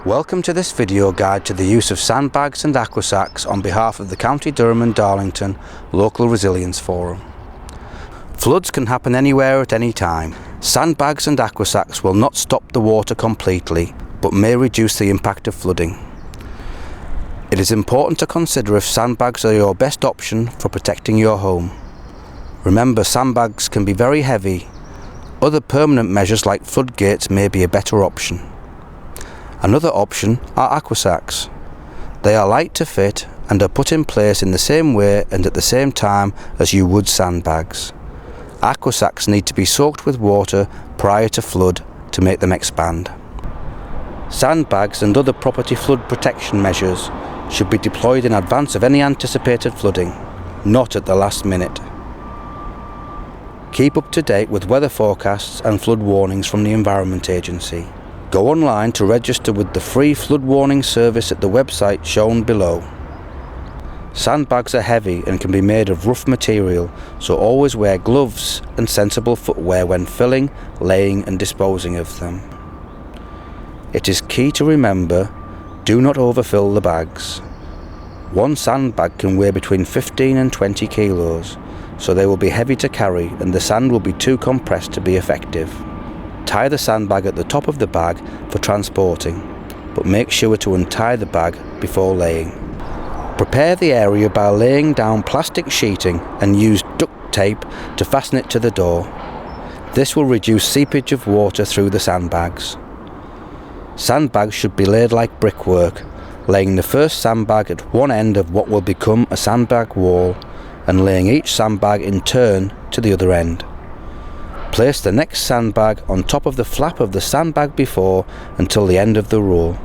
Welcome to this video guide to the use of sandbags and aqua sacs on behalf of the County Durham and Darlington Local Resilience Forum. Floods can happen anywhere at any time. Sandbags and aqua sacs will not stop the water completely, but may reduce the impact of flooding. It is important to consider if sandbags are your best option for protecting your home. Remember, sandbags can be very heavy. Other permanent measures like floodgates may be a better option. Another option are aqua sacs. They are light to fit and are put in place in the same way and at the same time as you would sandbags. Aqua sacs need to be soaked with water prior to flood to make them expand. Sandbags and other property flood protection measures should be deployed in advance of any anticipated flooding, not at the last minute. Keep up to date with weather forecasts and flood warnings from the Environment Agency. Go online to register with the free flood warning service at the website shown below. Sandbags are heavy and can be made of rough material, so always wear gloves and sensible footwear when filling, laying and disposing of them. It is key to remember, do not overfill the bags. One sandbag can weigh between 15 and 20 kilos, so they will be heavy to carry and the sand will be too compressed to be effective. Tie the sandbag at the top of the bag for transporting, but make sure to untie the bag before laying. Prepare the area by laying down plastic sheeting and use duct tape to fasten it to the door. This will reduce seepage of water through the sandbags. Sandbags should be laid like brickwork, laying the first sandbag at one end of what will become a sandbag wall and laying each sandbag in turn to the other end. Place the next sandbag on top of the flap of the sandbag before until the end of the row.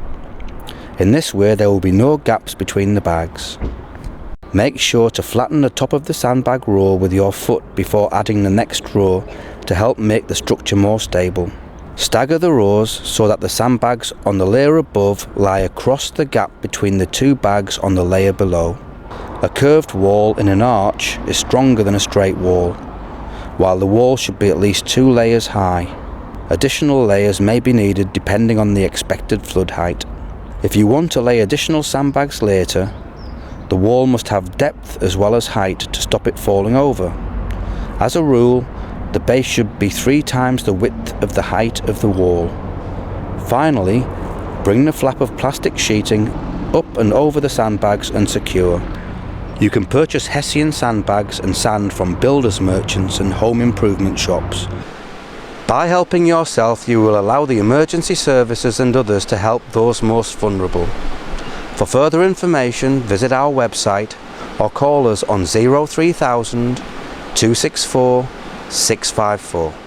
In this way there will be no gaps between the bags. Make sure to flatten the top of the sandbag row with your foot before adding the next row to help make the structure more stable. Stagger the rows so that the sandbags on the layer above lie across the gap between the two bags on the layer below. A curved wall in an arch is stronger than a straight wall, while the wall should be at least 2 layers high. Additional layers may be needed depending on the expected flood height. If you want to lay additional sandbags later, the wall must have depth as well as height to stop it falling over. As a rule, the base should be 3 times the width of the height of the wall. Finally, bring the flap of plastic sheeting up and over the sandbags and secure. You can purchase Hessian sandbags and sand from builders merchants and home improvement shops. By helping yourself, you will allow the emergency services and others to help those most vulnerable. For further information, visit our website or call us on 03000 264 654.